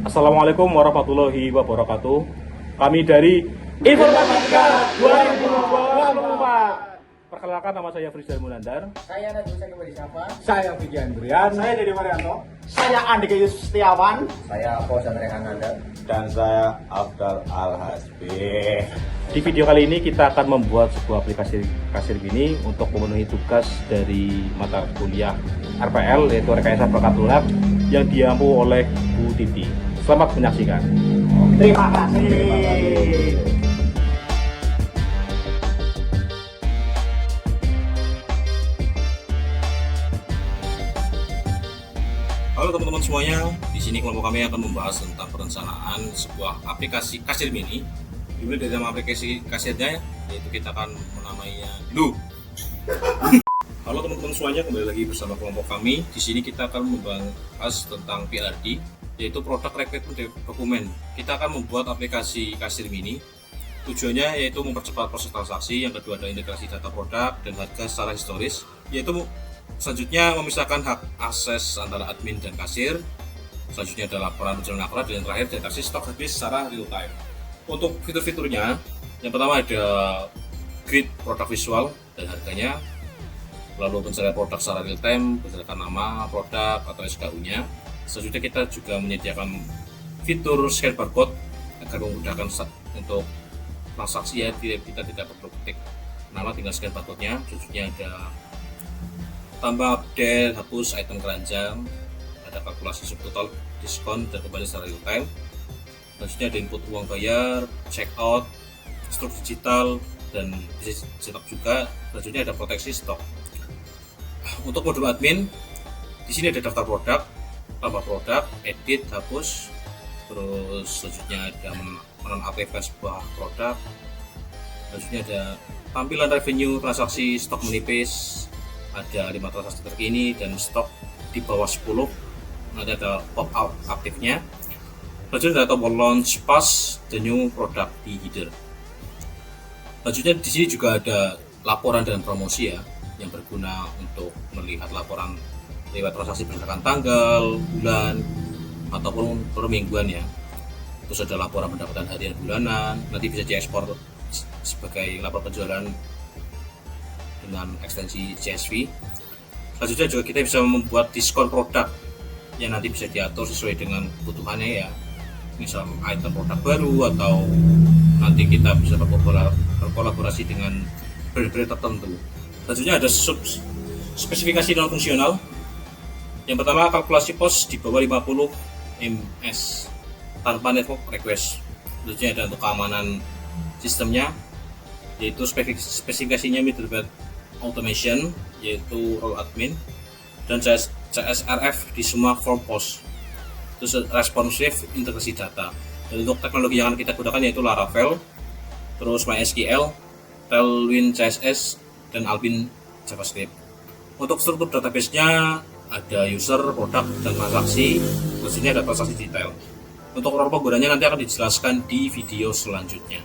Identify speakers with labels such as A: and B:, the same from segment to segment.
A: Assalamualaikum warahmatullahi wabarakatuh. Kami dari Informatika 2024. Perkenalkan, nama saya Frizal Munandar.
B: Saya Najwa Kembali Sapa.
C: Saya Vicky Andrian.
D: Saya Dedi Marianto.
C: Saya Andika Yustiawan.
B: Saya Fauzan Rehananda.
D: Dan saya Abdal Al-Hasbi.
A: Di video kali ini kita akan membuat sebuah aplikasi kasir gini untuk memenuhi tugas dari mata kuliah RPL, yaitu Rekayasa Perangkat Lunak, yang diampu oleh Bu Titi. Selamat menyaksikan.
C: Terima kasih.
E: Halo teman-teman semuanya, di sini kelompok kami akan membahas tentang perencanaan sebuah aplikasi kasir mini. Dimulai dari nama aplikasi kasirnya, yaitu kita akan menamainya Lu. Halo teman-teman semuanya, kembali lagi bersama kelompok kami. Di sini kita akan membahas tentang PRD, yaitu Product Requirement Document. Kita akan membuat aplikasi kasir mini. Tujuannya yaitu mempercepat proses transaksi. Yang kedua adalah integrasi data produk dan harga secara historis, yaitu selanjutnya memisahkan hak akses antara admin dan kasir. Selanjutnya adalah laporan perjalanan akurat, dan yang terakhir deteksi stok habis secara real time. Untuk fitur-fiturnya, yang pertama ada grid produk visual dan harganya, lalu pencarian produk secara real time berdasarkan nama produk atau SKU-nya. Selanjutnya kita juga menyediakan fitur scan barcode agar memudahkan untuk transaksi, ya kita tidak perlu ketik nama, tinggal scan barcode-nya. Selanjutnya ada tambah, update, hapus item keranjang, ada kalkulasi subtotal, diskon, dan kembali secara real time. Selanjutnya ada input uang bayar, check out, stok digital, dan bisa cetak juga. Selanjutnya ada proteksi stok. Untuk modul admin, di sini ada daftar produk, tambah produk, edit, hapus. Terus selanjutnya ada menonaktifkan sebuah produk. Selanjutnya ada tampilan revenue transaksi stok menipis, ada 5 transaksi terkini dan stok di bawah 10. Nanti ada pop out aktifnya. Selanjutnya ada tombol launch pass the new product di header. Selanjutnya di sini juga ada laporan dan promosi, ya, yang berguna untuk melihat laporan lewat transaksi berdasarkan tanggal, bulan, ataupun per mingguan, ya. Terus ada laporan pendapatan harian bulanan, nanti bisa diekspor sebagai laporan penjualan dengan ekstensi CSV. Selanjutnya juga kita bisa membuat diskon produk yang nanti bisa diatur sesuai dengan kebutuhannya, ya. Misal item produk baru, atau nanti kita bisa berkolaborasi dengan brand-brand tertentu. Selanjutnya ada spesifikasi non fungsional. Yang pertama, kalkulasi pos di bawah 50 ms tanpa network request. Selanjutnya ada untuk keamanan sistemnya, yaitu spesifikasinya middleware automation, yaitu role admin, dan CSRF di semua form post. Terus responsive integrasi data. Dan untuk teknologi yang akan kita gunakan yaitu Laravel, terus MySQL, Tailwind CSS, dan Alpine JavaScript. Untuk struktur database-nya ada user, produk, dan transaksi. Terus ini ada transaksi detail. Untuk role penggunanya nanti akan dijelaskan di video selanjutnya.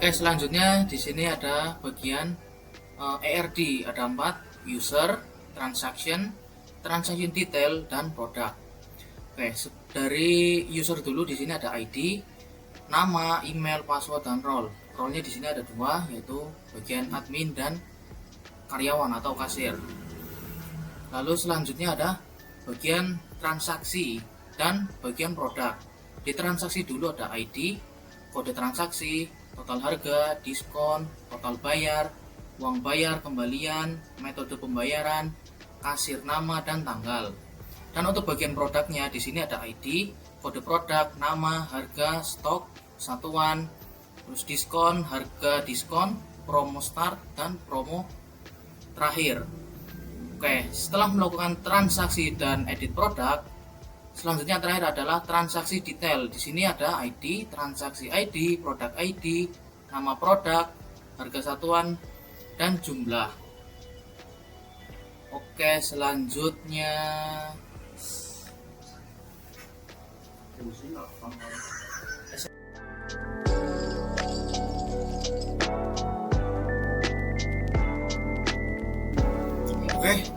B: Oke, selanjutnya di sini ada bagian ERD, ada 4: user, transaction, transaction detail, dan produk. Oke, dari user dulu, di sini ada ID, nama, email, password, dan role. Role-nya di sini ada 2, yaitu bagian admin dan karyawan atau kasir. Lalu selanjutnya ada bagian transaksi dan bagian produk. Di transaksi dulu ada ID, kode transaksi, total harga, diskon, total bayar, uang bayar, kembalian, metode pembayaran, kasir nama, dan tanggal. Dan untuk bagian produknya, di sini ada ID, kode produk, nama, harga, stok, satuan, terus diskon, harga diskon, promo start, dan promo terakhir. Oke, setelah melakukan transaksi dan edit produk, selanjutnya terakhir adalah transaksi detail. Di sini ada ID, transaksi ID, produk ID, nama produk, harga satuan, dan jumlah. Oke, selanjutnya
F: Oke,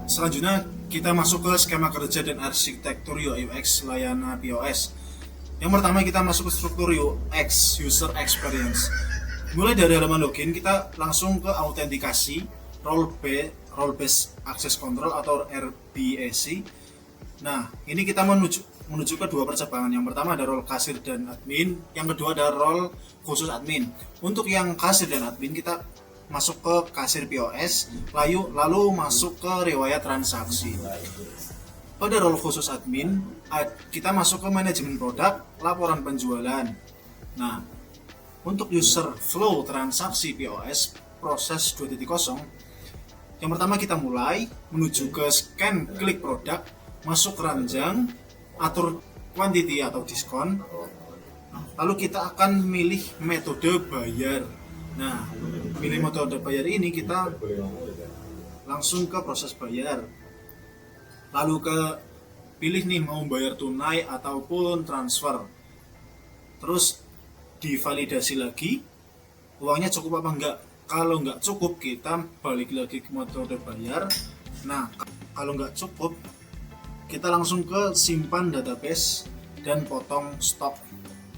F: selanjutnya kita masuk ke skema kerja dan arsitektur UI UX layanan POS. Yang pertama kita masuk ke struktur UX, User Experience. Mulai dari halaman login, kita langsung ke autentikasi, role based access control atau RBAC. Nah, ini kita menuju ke dua percabangan. Yang pertama ada role kasir dan admin, yang kedua ada role khusus admin. Untuk yang kasir dan admin kita masuk ke kasir POS, lalu masuk ke riwayat transaksi. Pada role khusus admin, kita masuk ke manajemen produk, laporan penjualan. Nah, untuk user flow transaksi POS proses 2.0, yang pertama kita mulai menuju ke scan klik produk, masuk keranjang, atur quantity atau diskon. Lalu kita akan milih metode bayar. Nah, pilih metode bayar ini kita langsung ke proses bayar. Lalu ke pilih nih mau bayar tunai ataupun transfer. Terus divalidasi lagi uangnya cukup apa enggak. Kalau enggak cukup kita balik lagi ke metode bayar. Nah, kalau enggak cukup kita langsung ke simpan database dan potong stok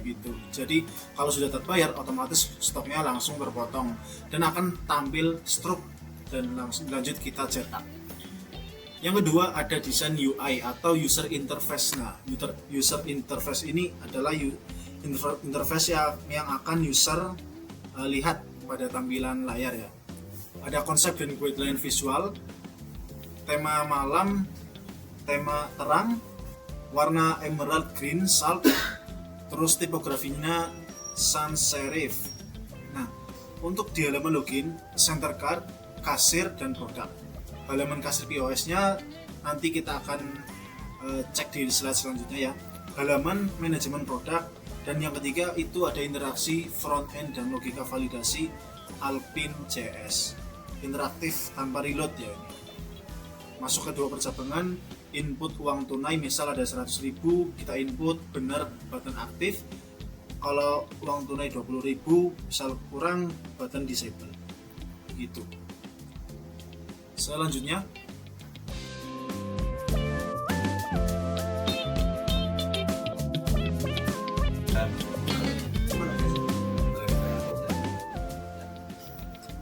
F: gitu. Jadi kalau sudah terbayar otomatis stoknya langsung terpotong dan akan tampil struk dan langsung lanjut kita cetak. Yang kedua ada desain UI atau user interface. Nah, user interface ini adalah interface yang akan user lihat pada tampilan layar ya. Ada konsep dan guideline visual, tema malam, tema terang, warna emerald green salt, terus tipografinya sans serif. Nah, untuk di halaman login, center card, kasir, dan produk. Halaman kasir POS-nya nanti kita akan cek di slide selanjutnya ya. Halaman manajemen produk, dan yang ketiga itu ada interaksi front end dan logika validasi Alpine JS. Interaktif tanpa reload ya ini. Masuk ke dua percabangan, input uang tunai misal ada 100.000, kita input benar button aktif. Kalau uang tunai 20.000 misal kurang, button disable gitu. Selanjutnya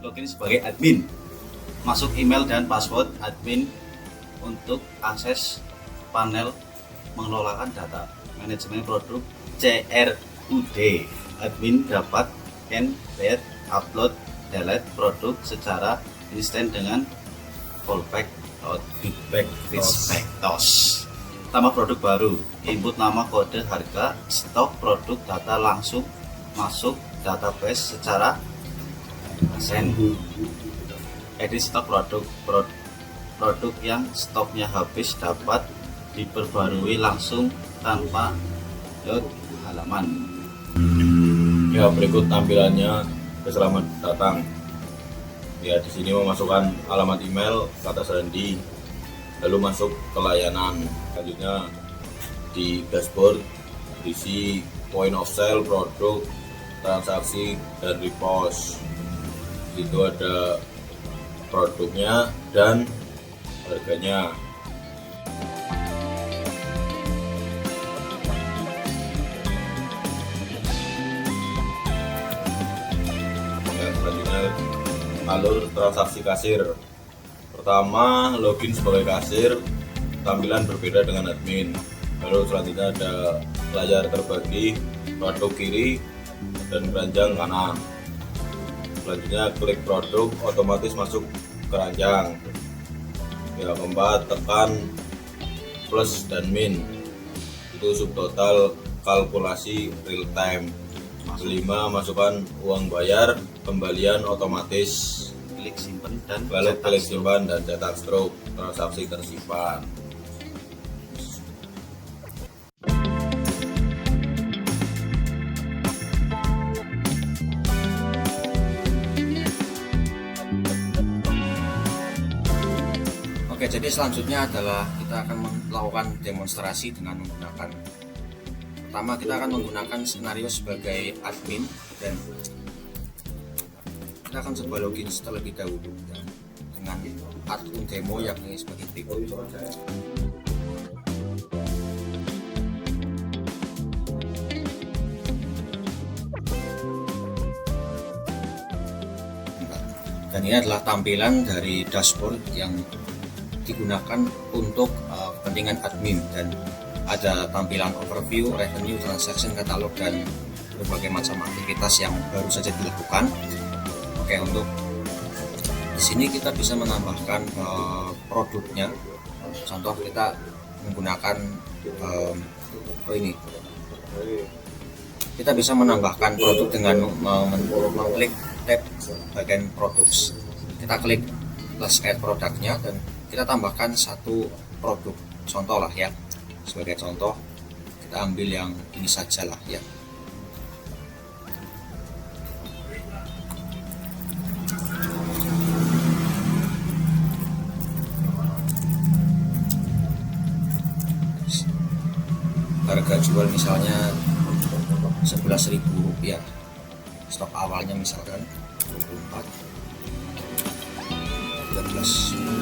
G: login sebagai admin, masuk email dan password admin untuk akses panel mengelolakan data manajemen produk CRUD. Admin dapat embed, upload, delete produk secara instan dengan fallback atau feedback tos. Tambah produk baru, input nama, kode, harga, stok produk, data langsung masuk database secara persen. Edit stok produk yang stoknya habis dapat diperbarui langsung tanpa load halaman.
E: Ya, berikut tampilannya. Selamat datang. Ya, di sini memasukkan alamat email, kata sandi, lalu masuk ke layanan. Selanjutnya di dashboard berisi point of sale, produk, transaksi, dan repost. Itu ada produknya dan harganya. Selanjutnya alur transaksi kasir. Pertama, login sebagai kasir, tampilan berbeda dengan admin. Lalu selanjutnya ada layar terbagi, produk kiri dan keranjang kanan. Selanjutnya klik produk, otomatis masuk keranjang. Ya, keempat, tekan plus dan min, itu subtotal kalkulasi real time. Kelima, masukkan uang bayar, kembalian otomatis.
G: Klik simpan dan
E: Lalu
G: cetak
E: klik
G: stroke.
E: simpan dan cetak stroke, transaksi tersimpan.
B: Oke, jadi selanjutnya adalah kita akan melakukan demonstrasi dengan menggunakan pertama kita akan menggunakan skenario sebagai admin dan kita akan coba login terlebih dahulu dengan admin demo yakni sebagai berikut. Dan ini adalah tampilan dari dashboard yang digunakan untuk kepentingan admin, dan ada tampilan overview, revenue, transaction, katalog, dan berbagai macam aktivitas yang baru saja dilakukan. Oke, untuk di sini kita bisa menambahkan produknya. Contoh kita menggunakan kita bisa menambahkan produk dengan mengklik tab bagian products. Kita klik plus add produknya dan kita tambahkan satu produk. Contoh lah ya, sebagai contoh kita ambil yang ini saja lah ya. Harga jual misalnya 11.000 rupiah, stok awalnya misalkan 24 13.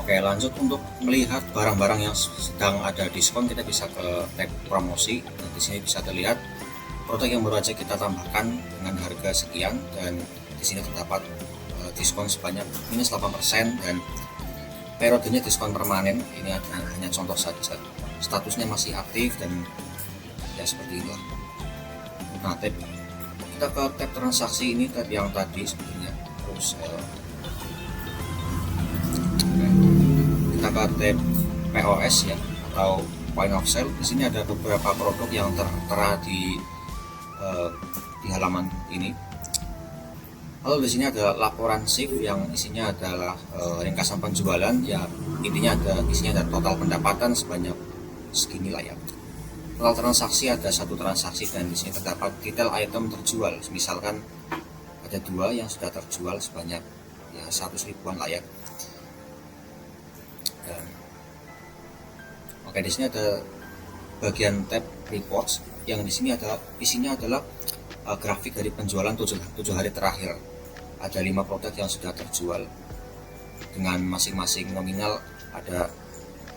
B: Oke, lanjut untuk melihat barang-barang yang sedang ada diskon, kita bisa ke tab promosi. Nah, di sini bisa terlihat produk yang baru saja kita tambahkan dengan harga sekian, dan di sini terdapat diskon sebanyak minus 8% dan periodenya diskon permanen. Ini hanya contoh saja. Statusnya masih aktif dan ya seperti inilah. Nah, kita ke tab transaksi ini, tab yang tadi sebenarnya. Terus kita ke tab POS ya, atau point of sale. Di sini ada beberapa produk yang tertera di halaman ini. Lalu di sini ada laporan shift yang isinya adalah ringkasan penjualan ya, intinya isinya ada total pendapatan sebanyak segini lah ya. Total transaksi ada satu transaksi, dan di sini terdapat detail item terjual. Misalkan ada 2 yang sudah terjual sebanyak ya 100 ribuan lah ya. Oke, di sini ada bagian tab reports yang di sini isinya adalah grafik dari penjualan 7 hari terakhir. Ada 5 produk yang sudah terjual dengan masing-masing nominal. Ada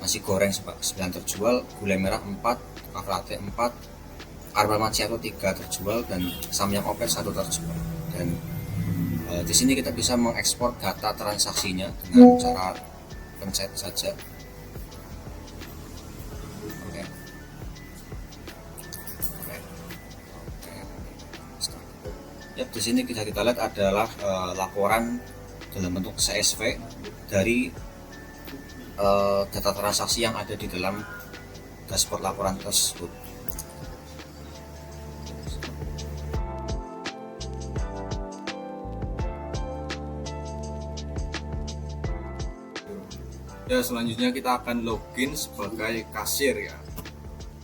B: nasi goreng 9 terjual, gulai merah 4, cafe latte 4, caramel macchiato 3 terjual, dan samyang opet 1 terjual. Dan di sini kita bisa mengekspor data transaksinya dengan cara pencet saja. Ya, di sini kita lihat adalah laporan dalam bentuk CSV dari data transaksi yang ada di dalam dashboard laporan tersebut.
E: Ya, selanjutnya kita akan login sebagai kasir ya.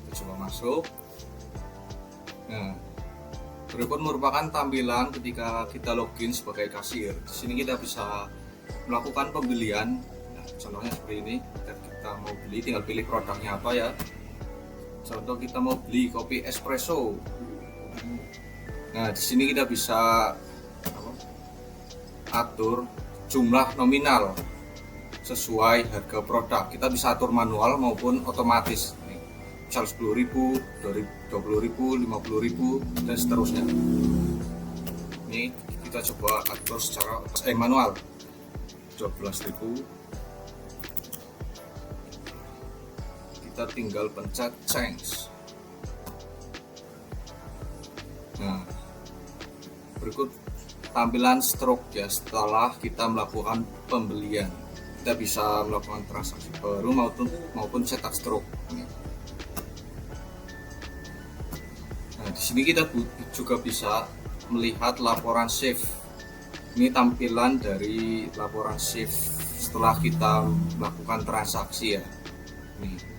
E: Kita coba masuk. Nah, berikut merupakan tampilan ketika kita login sebagai kasir. Di sini kita bisa melakukan pembelian. Nah, contohnya seperti ini. Kita mau beli, tinggal pilih produknya apa ya. Contoh kita mau beli kopi espresso. Nah, di sini kita bisa atur jumlah nominal sesuai harga produk. Kita bisa atur manual maupun otomatis. Misal 10.000, 20.000, 50.000 dan seterusnya. Ini kita coba atur secara manual. 12.000. Kita tinggal pencet change. Nah, berikut tampilan stroke ya setelah kita melakukan pembelian. Kita bisa melakukan transaksi baru maupun cetak stroke. Nah, di sini kita juga bisa melihat laporan save. Ini tampilan dari laporan save setelah kita melakukan transaksi ya. Nih.